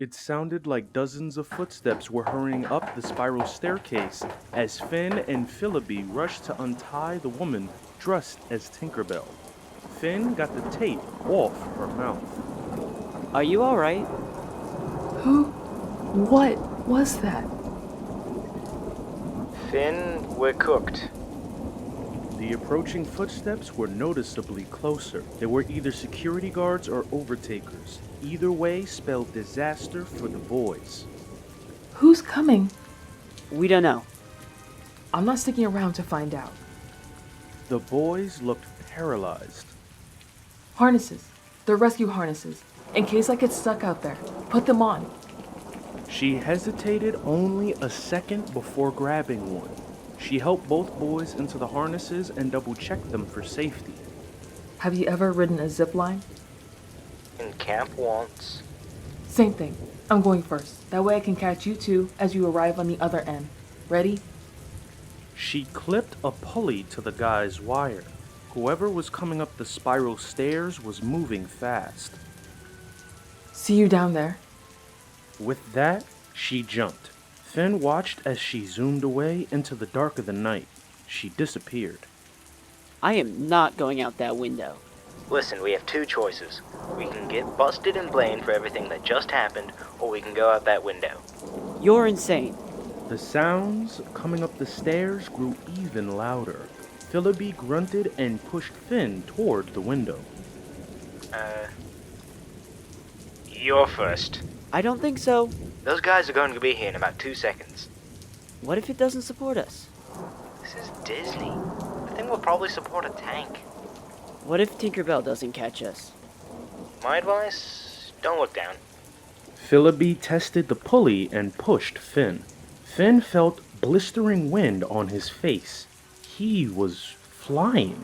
It sounded like dozens of footsteps were hurrying up the spiral staircase as Finn and Philby rushed to untie the woman dressed as Tinkerbell. Finn got the tape off her mouth. Are you alright? Who? What was that? Finn, we're cooked. The approaching footsteps were noticeably closer. They were either security guards or overtakers. Either way spelled disaster for the boys. Who's coming? We don't know. I'm not sticking around to find out. The boys looked paralyzed. Harnesses. They're rescue harnesses. In case I get stuck out there, put them on. She hesitated only a second before grabbing one. She helped both boys into the harnesses and double-checked them for safety. Have you ever ridden a zip line? In camp once. Same thing. I'm going first. That way I can catch you two as you arrive on the other end. Ready? She clipped a pulley to the guy's wire. Whoever was coming up the spiral stairs was moving fast. See you down there. With that, she jumped. Finn watched as she zoomed away into the dark of the night. She disappeared. I am not going out that window. Listen, we have two choices. We can get busted and blamed for everything that just happened, or we can go out that window. You're insane. The sounds coming up the stairs grew even louder. Philby grunted and pushed Finn toward the window. You're first. I don't think so. Those guys are going to be here in about 2 seconds. What if it doesn't support us? This is Disney. The thing will probably support a tank. What if Tinkerbell doesn't catch us? My advice, don't look down. Philby tested the pulley and pushed Finn. Finn felt blistering wind on his face. He was flying.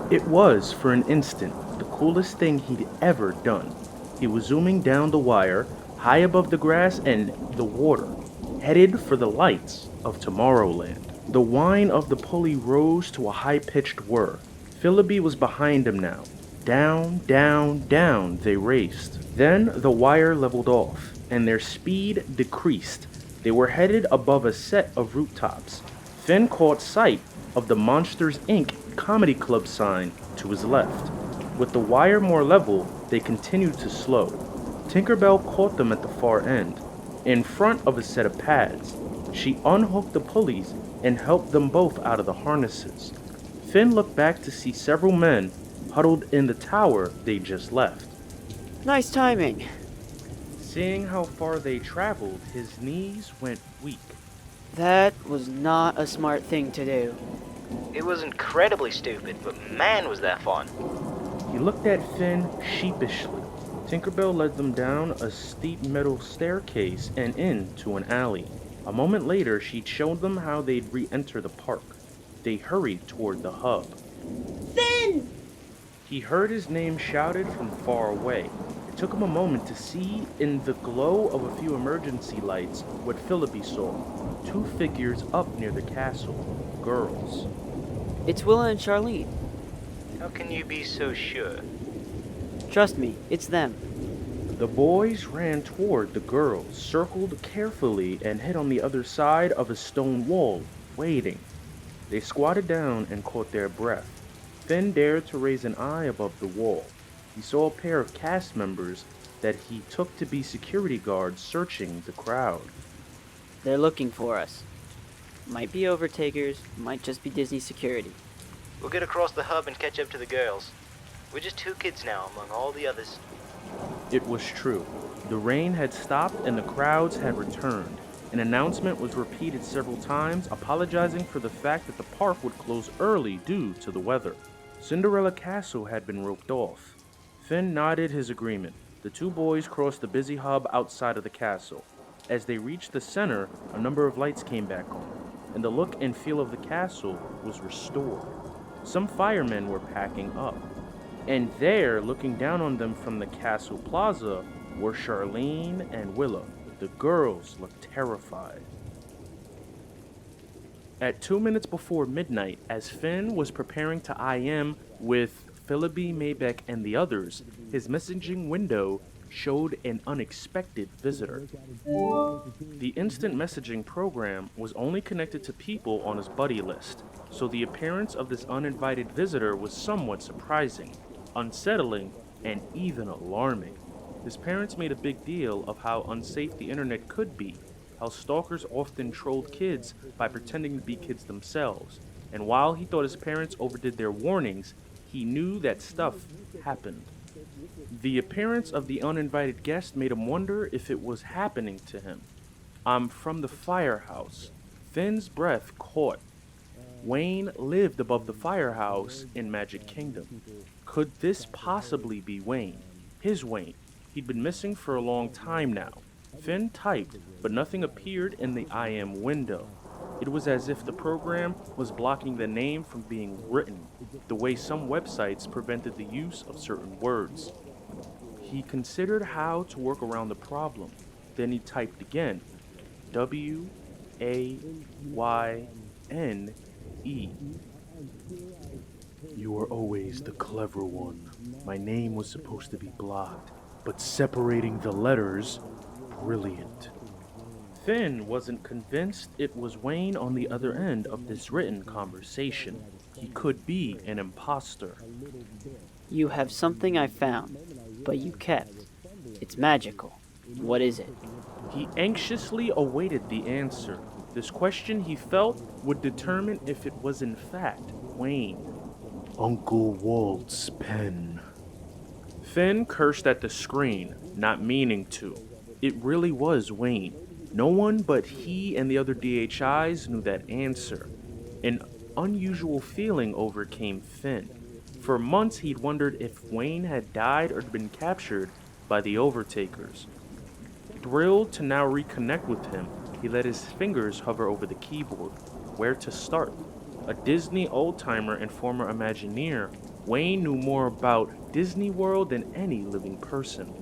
It was, for an instant, the coolest thing he'd ever done. He was zooming down the wire, high above the grass and the water, headed for the lights of Tomorrowland. The whine of the pulley rose to a high-pitched whir. Philby was behind him now. Down, down, down they raced. Then the wire leveled off, and their speed decreased. They were headed above a set of rooftops. Finn caught sight of the Monsters, Inc. Comedy Club sign to his left. With the wire more level, they continued to slow. Tinkerbell caught them at the far end, in front of a set of pads. She unhooked the pulleys and helped them both out of the harnesses. Finn looked back to see several men huddled in the tower they just left. Nice timing. Seeing how far they traveled, his knees went weak. That was not a smart thing to do. It was incredibly stupid, but man was that fun. He looked at Finn sheepishly. Tinkerbell led them down a steep metal staircase and into an alley. A moment later, she showed them how they'd re-enter the park. They hurried toward the hub. Finn! He heard his name shouted from far away. It took him a moment to see in the glow of a few emergency lights what Philby saw. Two figures up near the castle. Girls. It's Willa and Charlene. How can you be so sure? Trust me, it's them. The boys ran toward the girls, circled carefully, and hid on the other side of a stone wall, waiting. They squatted down and caught their breath. Finn dared to raise an eye above the wall. He saw a pair of cast members that he took to be security guards searching the crowd. They're looking for us. Might be overtakers, might just be Disney security. We'll get across the hub and catch up to the girls. We're just two kids now among all the others. It was true. The rain had stopped and the crowds had returned. An announcement was repeated several times, apologizing for the fact that the park would close early due to the weather. Cinderella Castle had been roped off. Finn nodded his agreement. The two boys crossed the busy hub outside of the castle. As they reached the center, a number of lights came back on, and the look and feel of the castle was restored. Some firemen were packing up. And there, looking down on them from the castle plaza, were Charlene and Willa. The girls looked terrified. At 2 minutes before midnight, as Finn was preparing to IM with Philby, Maybeck, and the others, his messaging window showed an unexpected visitor. The instant messaging program was only connected to people on his buddy list, so the appearance of this uninvited visitor was somewhat surprising, unsettling, and even alarming. His parents made a big deal of how unsafe the internet could be, how stalkers often trolled kids by pretending to be kids themselves, and while he thought his parents overdid their warnings, he knew that stuff happened. The appearance of the uninvited guest made him wonder if it was happening to him. "I'm from the firehouse." Finn's breath caught. Wayne lived above the firehouse in Magic Kingdom. Could this possibly be Wayne? His Wayne. He'd been missing for a long time now. Finn typed, but nothing appeared in the IM window. It was as if the program was blocking the name from being written, the way some websites prevented the use of certain words. He considered how to work around the problem. Then he typed again. W-A-Y-N-E. "You were always the clever one. My name was supposed to be blocked, but separating the letters, brilliant." Finn wasn't convinced it was Wayne on the other end of this written conversation. He could be an imposter. You have something I found, but you kept. It's magical. What is it? He anxiously awaited the answer. This question, he felt, would determine if it was in fact Wayne. "Uncle Walt's pen." Finn cursed at the screen, not meaning to. It really was Wayne. No one but he and the other DHIs knew that answer. An unusual feeling overcame Finn. For months he'd wondered if Wayne had died or been captured by the Overtakers. Thrilled to now reconnect with him, he let his fingers hover over the keyboard. Where to start? A Disney old-timer and former Imagineer, Wayne knew more about Disney World than any living person.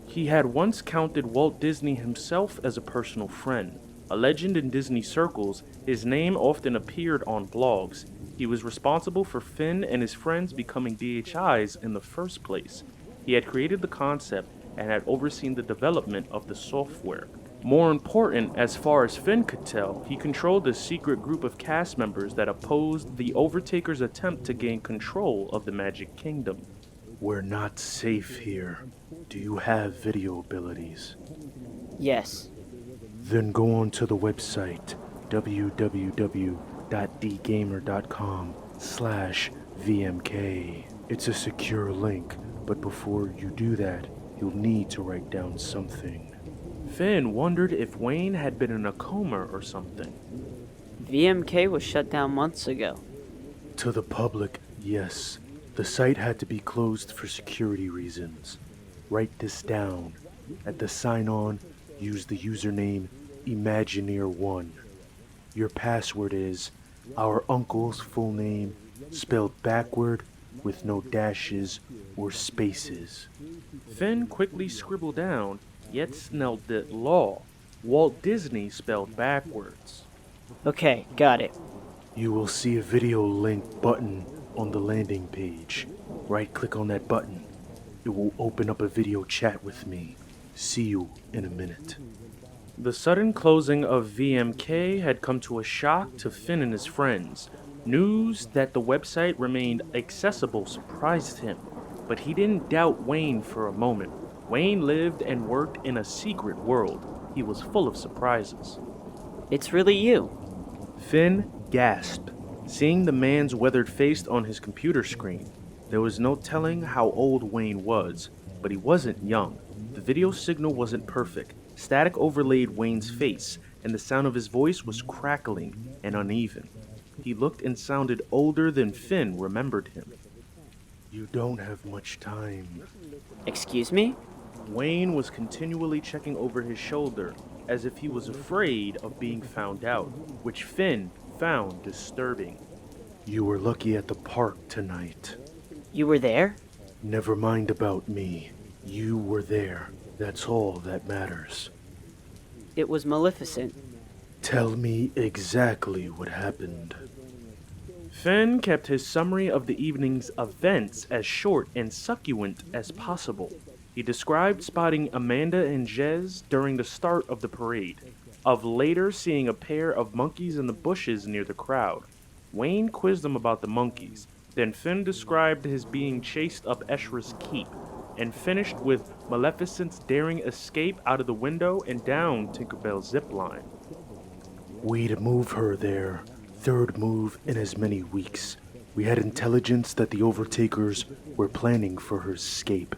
He had once counted Walt Disney himself as a personal friend. A legend in Disney circles, his name often appeared on blogs. He was responsible for Finn and his friends becoming DHIs in the first place. He had created the concept and had overseen the development of the software. More important, as far as Finn could tell, he controlled a secret group of cast members that opposed the Overtakers' attempt to gain control of the Magic Kingdom. "We're not safe here. Do you have video abilities?" Yes. Then go on to the website www.dgamer.com/VMK. It's a secure link, but before you do that, you'll need to write down something. Finn wondered if Wayne had been in a coma or something. VMK was shut down months ago. To the public, yes. The site had to be closed for security reasons. Write this down. At the sign-on, use the username Imagineer1. Your password is our uncle's full name, spelled backward with no dashes or spaces. Finn quickly scribbled down, yet snelled it law. Walt Disney spelled backwards. Okay, got it. You will see a video link button on the landing page. Right-click on that button. It will open up a video chat with me. See you in a minute. The sudden closing of VMK had come to a shock to Finn and his friends. News that the website remained accessible surprised him, but he didn't doubt Wayne for a moment. Wayne lived and worked in a secret world. He was full of surprises. It's really you. Finn gasped, seeing the man's weathered face on his computer screen. There was no telling how old Wayne was, but he wasn't young. The video signal wasn't perfect. Static overlaid Wayne's face, and the sound of his voice was crackling and uneven. He looked and sounded older than Finn remembered him. You don't have much time. Excuse me? Wayne was continually checking over his shoulder, as if he was afraid of being found out, which Finn found disturbing. You were lucky at the park tonight. You were there? Never mind about me. You were there. That's all that matters. It was Maleficent. Tell me exactly what happened. Finn kept his summary of the evening's events as short and succulent as possible. He described spotting Amanda and Jez during the start of the parade, of later seeing a pair of monkeys in the bushes near the crowd. Wayne quizzed him about the monkeys, then Finn described his being chased up Estra's keep, and finished with Maleficent's daring escape out of the window and down Tinkerbell's zipline. We'd move her there. Third move in as many weeks. We had intelligence that the Overtakers were planning for her escape.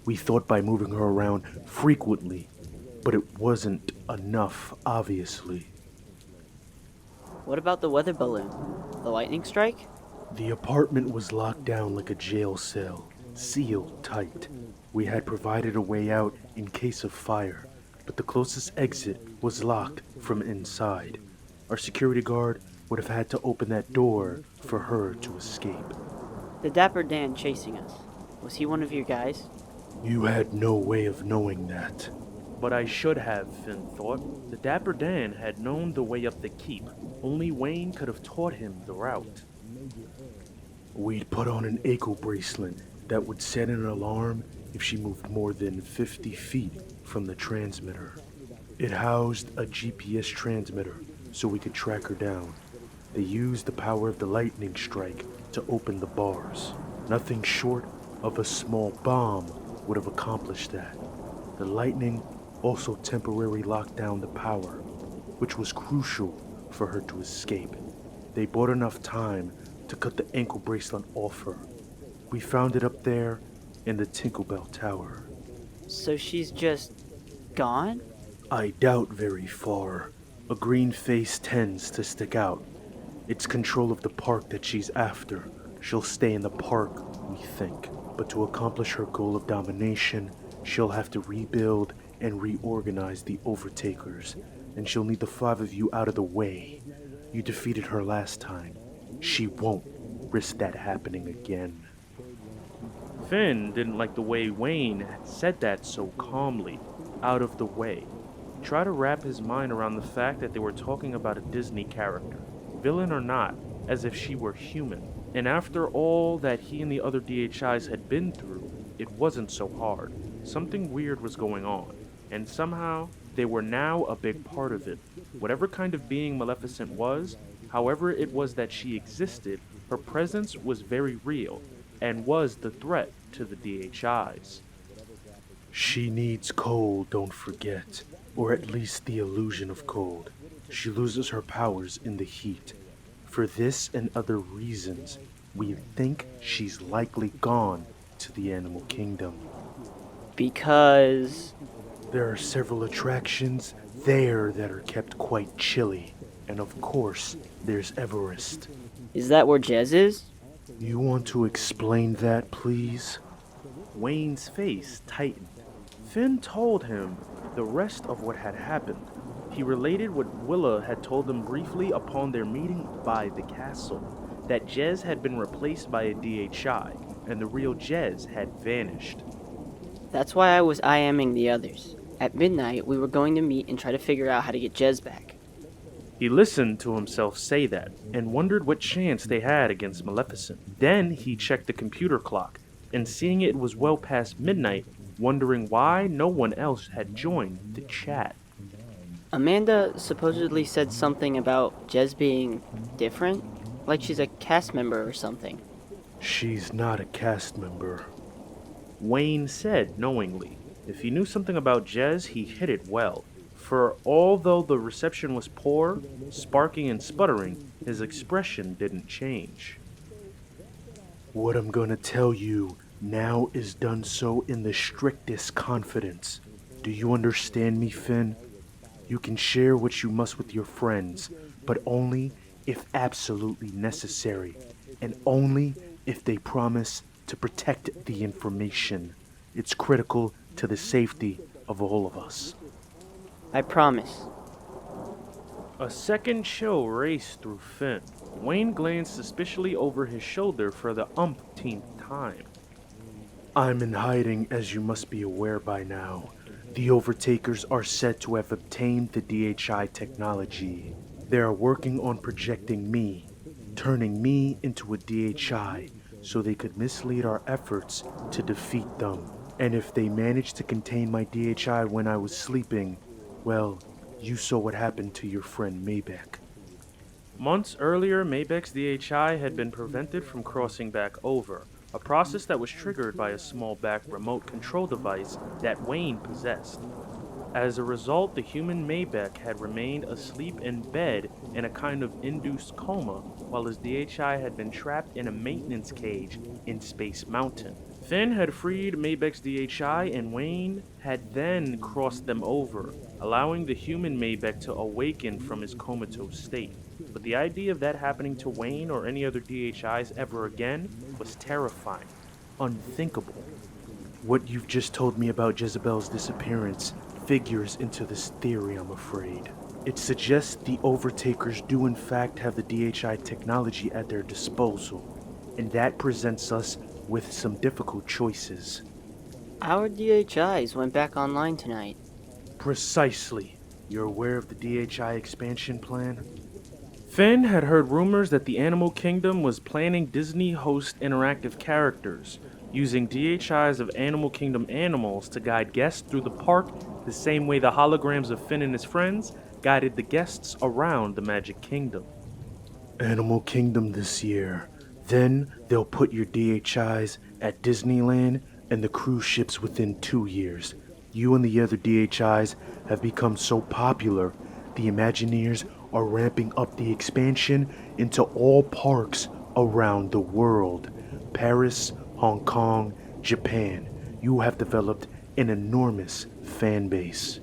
We thought by moving her around frequently, but it wasn't enough, obviously. What about the weather balloon? The lightning strike? The apartment was locked down like a jail cell, sealed tight. We had provided a way out in case of fire, but the closest exit was locked from inside. Our security guard would have had to open that door for her to escape. The Dapper Dan chasing us. Was he one of your guys? You had no way of knowing that. But I should have, Finn thought. The Dapper Dan had known the way up the keep. Only Wayne could have taught him the route. We'd put on an ankle bracelet that would set an alarm if she moved more than 50 feet from the transmitter. It housed a GPS transmitter so we could track her down. They used the power of the lightning strike to open the bars. Nothing short of a small bomb would have accomplished that. The lightning also temporarily locked down the power, which was crucial for her to escape. They bought enough time to cut the ankle bracelet off her. We found it up there in the Tinkerbell Tower. So she's just gone? I doubt very far. A green face tends to stick out. It's control of the park that she's after. She'll stay in the park, we think. But to accomplish her goal of domination, she'll have to rebuild and reorganize the Overtakers. And she'll need the 5 of you out of the way. You defeated her last time. She won't risk that happening again. Finn didn't like the way Wayne had said that so calmly, out of the way. He tried to wrap his mind around the fact that they were talking about a Disney character, villain or not, as if she were human. And after all that he and the other DHIs had been through, it wasn't so hard. Something weird was going on, and somehow they were now a big part of it. Whatever kind of being Maleficent was, however it was that she existed, her presence was very real, and was the threat to the DHIs. She needs cold, don't forget. Or at least the illusion of cold. She loses her powers in the heat. For this and other reasons, we think she's likely gone to the animal kingdom. Because... There are several attractions there that are kept quite chilly. And of course, there's Everest. Is that where Jez is? You want to explain that, please? Wayne's face tightened. Finn told him the rest of what had happened. He related what Willa had told them briefly upon their meeting by the castle, that Jez had been replaced by a DHI, and the real Jez had vanished. That's why I was IMing the others. At midnight, we were going to meet and try to figure out how to get Jez back. He listened to himself say that, and wondered what chance they had against Maleficent. Then he checked the computer clock, and seeing it was well past midnight, wondering why no one else had joined the chat. Amanda supposedly said something about Jez being different, like she's a cast member or something. She's not a cast member. Wayne said knowingly. If he knew something about Jez, he hid it well. For although the reception was poor, sparking and sputtering, his expression didn't change. What I'm gonna tell you now is done so in the strictest confidence. Do you understand me, Finn? You can share what you must with your friends, but only if absolutely necessary, and only if they promise to protect the information. It's critical to the safety of all of us. I promise. A second chill raced through Finn. Wayne glanced suspiciously over his shoulder for the umpteenth time. I'm in hiding, as you must be aware by now. The Overtakers are said to have obtained the DHI technology. They are working on projecting me, turning me into a DHI, so they could mislead our efforts to defeat them. And if they managed to contain my DHI when I was sleeping, well, you saw what happened to your friend Maybeck. Months earlier, Maybeck's DHI had been prevented from crossing back over, a process that was triggered by a small back remote control device that Wayne possessed. As a result, the human Maybeck had remained asleep in bed in a kind of induced coma, while his DHI had been trapped in a maintenance cage in Space Mountain. Finn had freed Maybeck's DHI, and Wayne had then crossed them over, allowing the human Maybeck to awaken from his comatose state. But the idea of that happening to Wayne or any other DHIs ever again was terrifying, unthinkable. What you've just told me about Jezebel's disappearance figures into this theory, I'm afraid. It suggests the Overtakers do in fact have the DHI technology at their disposal, and that presents us with some difficult choices. Our DHIs went back online tonight. Precisely. You're aware of the DHI expansion plan? Finn had heard rumors that the Animal Kingdom was planning Disney-host interactive characters, using DHIs of Animal Kingdom animals to guide guests through the park the same way the holograms of Finn and his friends guided the guests around the Magic Kingdom. Animal Kingdom this year. Then they'll put your DHIs at Disneyland and the cruise ships within 2 years. You and the other DHIs have become so popular, the Imagineers are ramping up the expansion into all parks around the world. Paris, Hong Kong, Japan. You have developed an enormous fan base.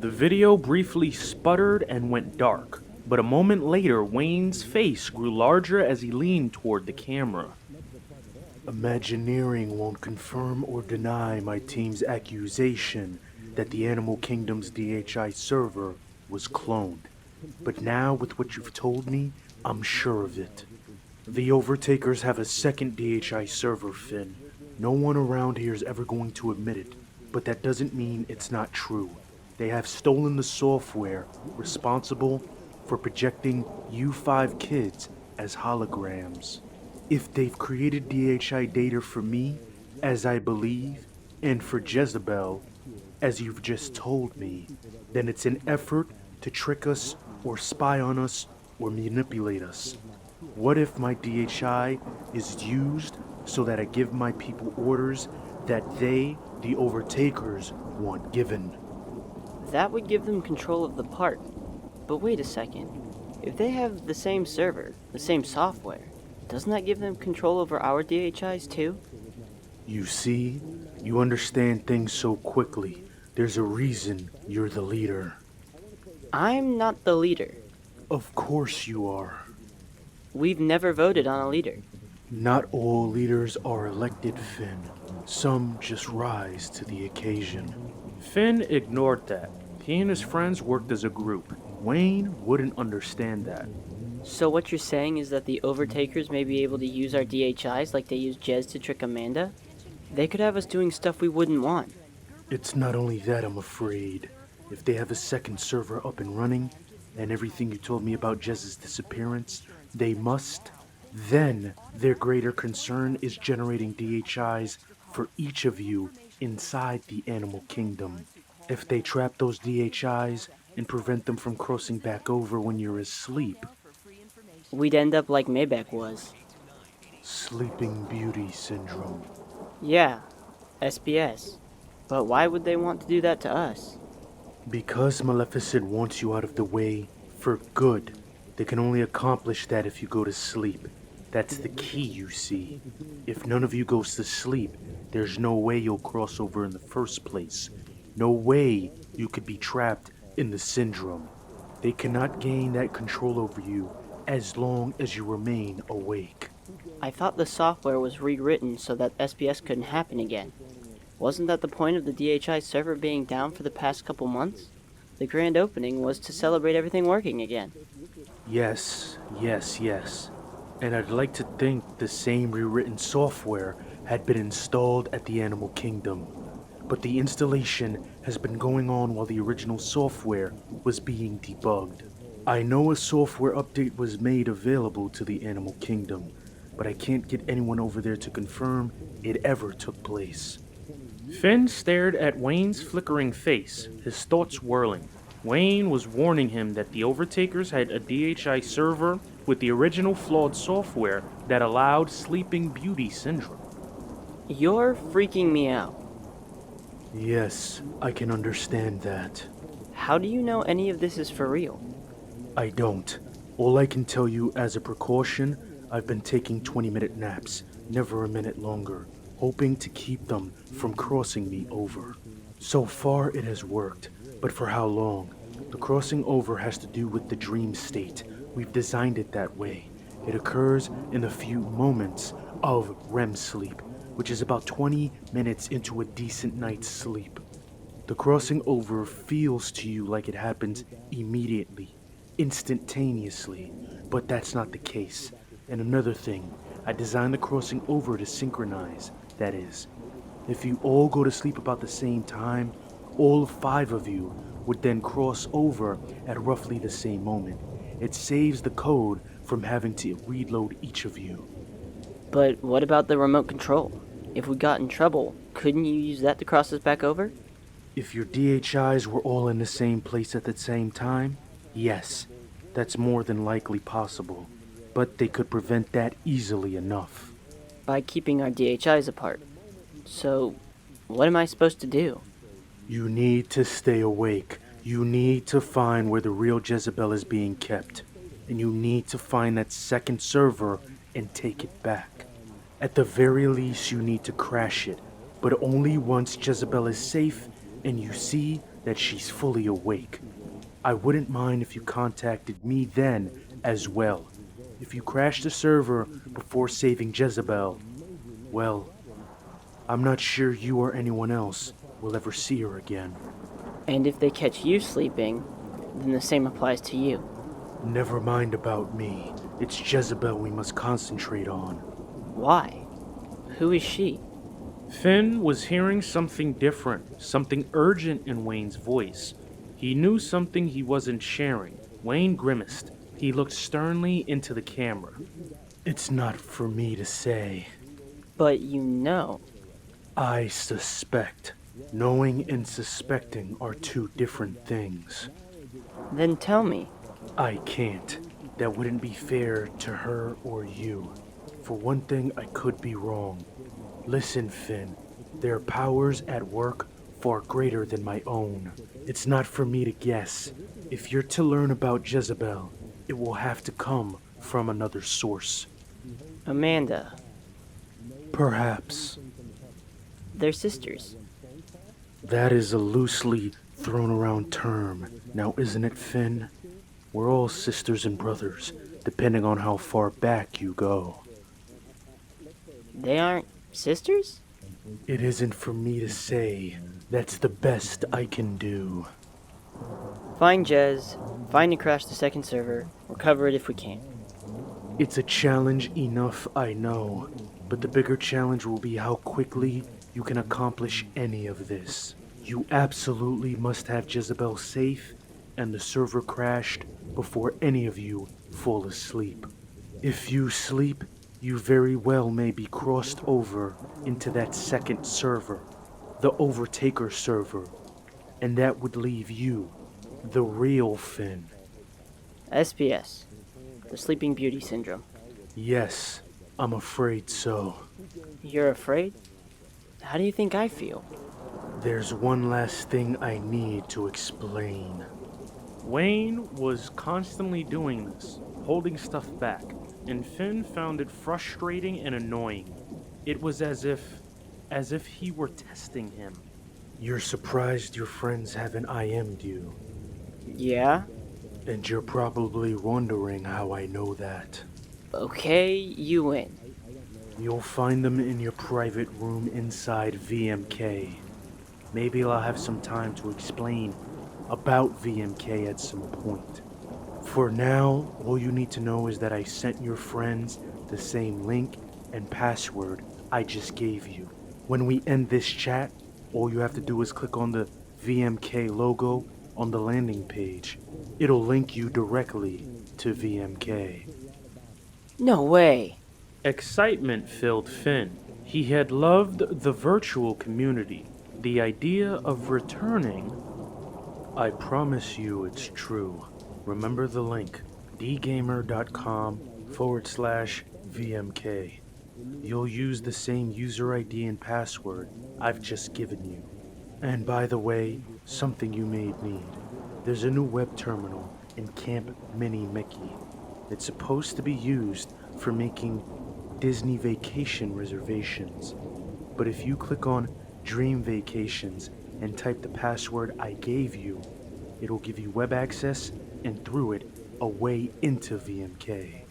The video briefly sputtered and went dark, but a moment later, Wayne's face grew larger as he leaned toward the camera. Imagineering won't confirm or deny my team's accusation that the Animal Kingdom's DHI server was cloned. But now, with what you've told me, I'm sure of it. The Overtakers have a second DHI server, Finn. No one around here is ever going to admit it, but that doesn't mean it's not true. They have stolen the software responsible for projecting you 5 kids as holograms. If they've created DHI data for me, as I believe, and for Jezebel, as you've just told me, then it's an effort to trick us or spy on us or manipulate us. What if my DHI is used so that I give my people orders that they, the Overtakers, want given? That would give them control of the park. But wait a second. If they have the same server, the same software, doesn't that give them control over our DHIs too? You see, you understand things so quickly. There's a reason you're the leader. I'm not the leader. Of course you are. We've never voted on a leader. Not all leaders are elected, Finn. Some just rise to the occasion. Finn ignored that. He and his friends worked as a group. Wayne wouldn't understand that. So what you're saying is that the Overtakers may be able to use our DHIs like they used Jez to trick Amanda? They could have us doing stuff we wouldn't want. It's not only that, I'm afraid. If they have a second server up and running, and everything you told me about Jez's disappearance, they must. Then, their greater concern is generating DHIs for each of you inside the Animal Kingdom. If they trap those DHIs and prevent them from crossing back over when you're asleep, We'd end up like Maybeck was. Sleeping Beauty Syndrome. Yeah, SBS. But why would they want to do that to us? Because Maleficent wants you out of the way for good. They can only accomplish that if you go to sleep. That's the key, you see. If none of you goes to sleep, there's no way you'll cross over in the first place. No way you could be trapped in the syndrome. They cannot gain that control over you as long as you remain awake. I thought the software was rewritten so that SBS couldn't happen again. Wasn't that the point of the DHI server being down for the past couple months? The grand opening was to celebrate everything working again. Yes. And I'd like to think the same rewritten software had been installed at the Animal Kingdom. But the installation has been going on while the original software was being debugged. I know a software update was made available to the Animal Kingdom, but I can't get anyone over there to confirm it ever took place. Finn stared at Wayne's flickering face, his thoughts whirling. Wayne was warning him that the Overtakers had a DHI server with the original flawed software that allowed Sleeping Beauty syndrome. You're freaking me out. Yes, I can understand that. How do you know any of this is for real? I don't. All I can tell you as a precaution, I've been taking 20-minute naps, never a minute longer, hoping to keep them from crossing me over. So far it has worked, but for how long? The crossing over has to do with the dream state. We've designed it that way. It occurs in a few moments of REM sleep, which is about 20 minutes into a decent night's sleep. The crossing over feels to you like it happens immediately, instantaneously, but that's not the case. And another thing, I designed the crossing over to synchronize. That is, if you all go to sleep about the same time, all 5 of you would then cross over at roughly the same moment. It saves the code from having to reload each of you. But what about the remote control? If we got in trouble, couldn't you use that to cross us back over? If your DHIs were all in the same place at the same time, yes, that's more than likely possible. But they could prevent that easily enough. By keeping our DHIs apart. So, what am I supposed to do? You need to stay awake. You need to find where the real Jezebel is being kept. And you need to find that second server and take it back. At the very least, you need to crash it. But only once Jezebel is safe and you see that she's fully awake. I wouldn't mind if you contacted me then as well. If you crash the server before saving Jezebel, well, I'm not sure you or anyone else will ever see her again. And if they catch you sleeping, then the same applies to you. Never mind about me. It's Jezebel we must concentrate on. Why? Who is she? Finn was hearing something different, something urgent in Wayne's voice. He knew something he wasn't sharing. Wayne grimaced. He looked sternly into the camera. It's not for me to say. But you know. I suspect. Knowing and suspecting are 2 different things. Then tell me. I can't. That wouldn't be fair to her or you. For one thing, I could be wrong. Listen, Finn. There are powers at work far greater than my own. It's not for me to guess. If you're to learn about Jezebel, it will have to come from another source. Amanda. Perhaps. They're sisters. That is a loosely thrown around term, now isn't it, Finn? We're all sisters and brothers, depending on how far back you go. They aren't sisters? It isn't for me to say. That's the best I can do. Find Jez, find and crash the second server, recover it if we can. It's a challenge enough, I know, but the bigger challenge will be how quickly you can accomplish any of this. You absolutely must have Jezebel safe and the server crashed before any of you fall asleep. If you sleep, you very well may be crossed over into that second server, the Overtaker server, and that would leave you, the real Finn. SPS. The Sleeping Beauty Syndrome. Yes, I'm afraid so. You're afraid? How do you think I feel? There's one last thing I need to explain. Wayne was constantly doing this, holding stuff back, and Finn found it frustrating and annoying. It was as if he were testing him. You're surprised your friends haven't IM'd you. Yeah? And you're probably wondering how I know that. Okay, you win. You'll find them in your private room inside VMK. Maybe I'll have some time to explain about VMK at some point. For now, all you need to know is that I sent your friends the same link and password I just gave you. When we end this chat, all you have to do is click on the VMK logo on the landing page. It'll link you directly to VMK. No way. Excitement filled Finn. He had loved the virtual community, The idea of returning. I promise you it's true. Remember the link, dgamer.com/VMK. You'll use the same user ID and password I've just given you. And by the way, something you may need. There's a new web terminal in Camp Mini Mickey. It's supposed to be used for making Disney vacation reservations. But if you click on Dream Vacations and type the password I gave you, it'll give you web access and through it, a way into VMK.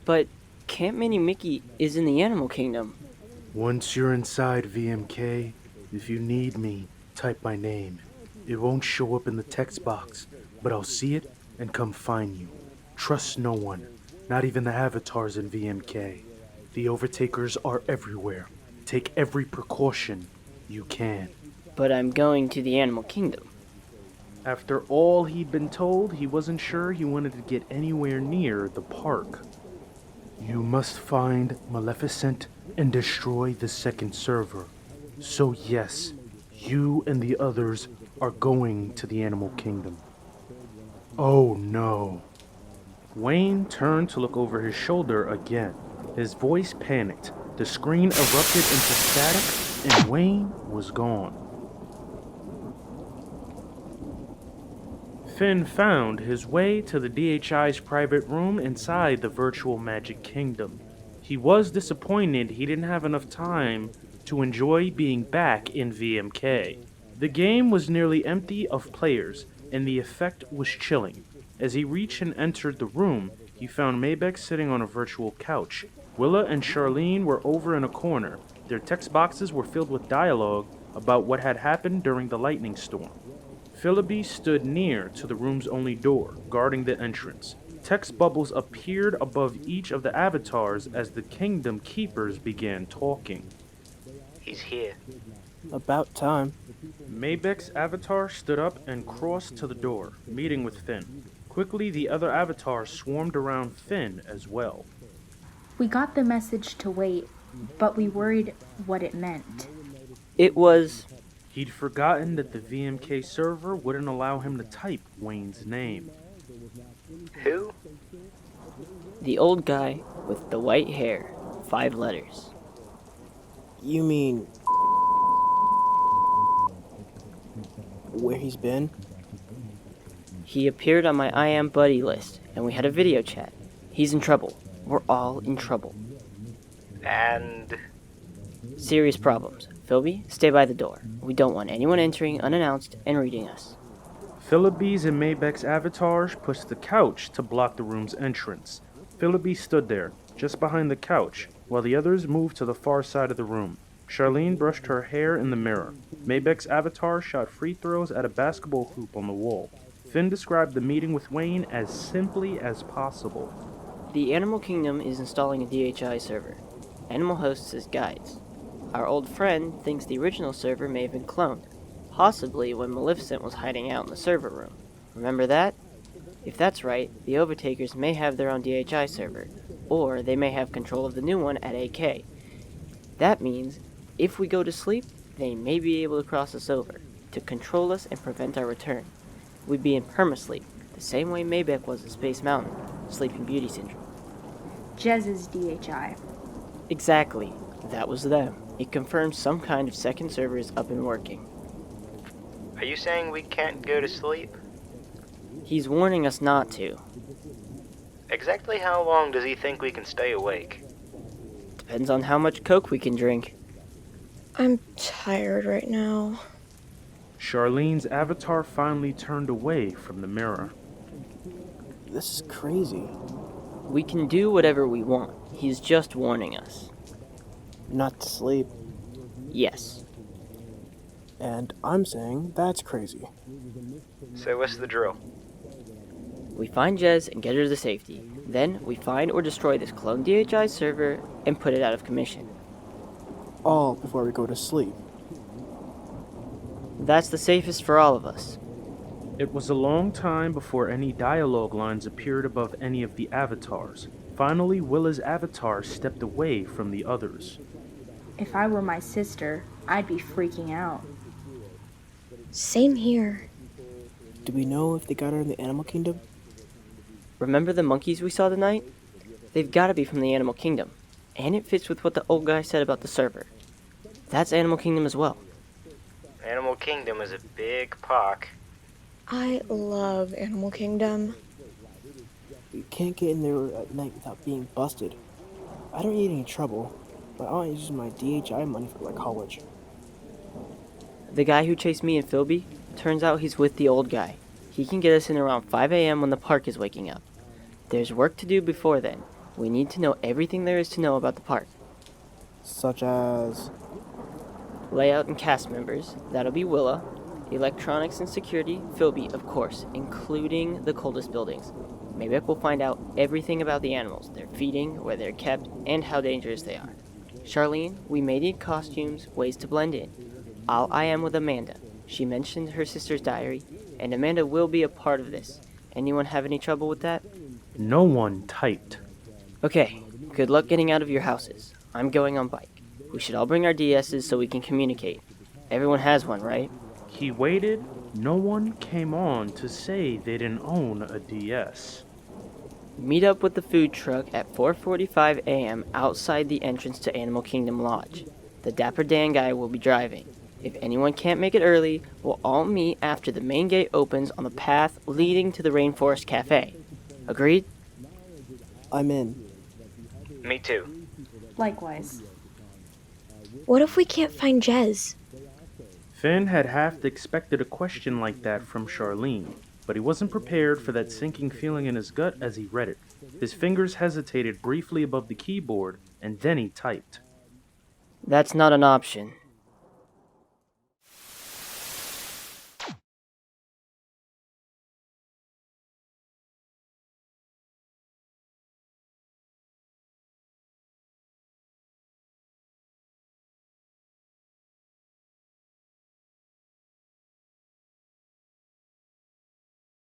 But Camp Mini Mickey is in the Animal Kingdom. Once you're inside VMK, if you need me, type my name. It won't show up in the text box, but I'll see it and come find you. Trust no one, not even the avatars in VMK. The overtakers are everywhere. Take every precaution you can. But I'm going to the Animal Kingdom. After all he'd been told, he wasn't sure he wanted to get anywhere near the park. You must find Maleficent and destroy the second server. So yes, you and the others are going to the Animal Kingdom. Oh no. Wayne turned to look over his shoulder again. His voice panicked. The screen erupted into static, and Wayne was gone. Finn found his way to the DHI's private room inside the virtual Magic Kingdom. He was disappointed he didn't have enough time to enjoy being back in VMK. The game was nearly empty of players, and the effect was chilling. As he reached and entered the room, he found Maybeck sitting on a virtual couch. Willa and Charlene were over in a corner. Their text boxes were filled with dialogue about what had happened during the lightning storm. Philby stood near to the room's only door, guarding the entrance. Text bubbles appeared above each of the avatars as the kingdom keepers began talking. He's here. About time. Maybeck's avatar stood up and crossed to the door, meeting with Finn. Quickly, the other avatars swarmed around Finn as well. We got the message to wait, but we worried what it meant. It was... He'd forgotten that the VMK server wouldn't allow him to type Wayne's name. Who? the old guy with the white hair. 5 letters. You mean... where he's been? He appeared on my I Am Buddy list, and we had a video chat. He's in trouble. We're all in trouble. And... Serious problems. Philby, stay by the door. We don't want anyone entering unannounced and reading us. Philby's and Maybeck's avatars pushed the couch to block the room's entrance. Philby stood there, just behind the couch, while the others moved to the far side of the room. Charlene brushed her hair in the mirror. Maybeck's avatar shot free throws at a basketball hoop on the wall. Finn described the meeting with Wayne as simply as possible. The Animal Kingdom is installing a DHI server. Animal hosts as guides. Our old friend thinks the original server may have been cloned, possibly when Maleficent was hiding out in the server room. Remember that? If that's right, the Overtakers may have their own DHI server, or they may have control of the new one at AK. That means, if we go to sleep, they may be able to cross us over, to control us and prevent our return. We'd be in permasleep, the same way Maybeck was at Space Mountain, Sleeping Beauty Syndrome. Jez's DHI. Exactly. That was them. It confirms some kind of second server is up and working. Are you saying we can't go to sleep? He's warning us not to. Exactly how long does he think we can stay awake? Depends on how much Coke we can drink. I'm tired right now. Charlene's avatar finally turned away from the mirror. This is crazy. We can do whatever we want. He's just warning us. Not to sleep. Yes. And I'm saying that's crazy. So what's the drill? We find Jez and get her to safety. Then we find or destroy this clone DHI server and put it out of commission. All before we go to sleep. That's the safest for all of us. It was a long time before any dialogue lines appeared above any of the avatars. Finally, Willa's avatar stepped away from the others. If I were my sister, I'd be freaking out. Same here. Do we know if they got her in the animal kingdom? Remember the monkeys we saw tonight? They've got to be from the animal kingdom. And it fits with what the old guy said about the server. That's animal kingdom as well. Animal Kingdom is a big park. I love Animal Kingdom. We can't get in there at night without being busted. I don't need any trouble, but I want to use my DHI money for my college. The guy who chased me and Philby, turns out he's with the old guy. He can get us in around 5 a.m. when the park is waking up. There's work to do before then. We need to know everything there is to know about the park. Such as... Layout and cast members, that'll be Willa. Electronics and security, Philby, of course, including the coldest buildings. Maybeck will find out everything about the animals, their feeding, where they're kept, and how dangerous they are. Charlene, we may need costumes, ways to blend in. I am with Amanda. She mentioned her sister's diary, and Amanda will be a part of this. Anyone have any trouble with that? No one typed. Okay, good luck getting out of your houses. I'm going on bike. We should all bring our DSs so we can communicate. Everyone has one, right? He waited. No one came on to say they didn't own a DS. Meet up with the food truck at 4:45 a.m. outside the entrance to Animal Kingdom Lodge. The Dapper Dan guy will be driving. If anyone can't make it early, we'll all meet after the main gate opens on the path leading to the Rainforest Cafe. Agreed? I'm in. Me too. Likewise. What if we can't find Jez? Finn had half expected a question like that from Charlene, but he wasn't prepared for that sinking feeling in his gut as he read it. His fingers hesitated briefly above the keyboard, and then he typed. That's not an option.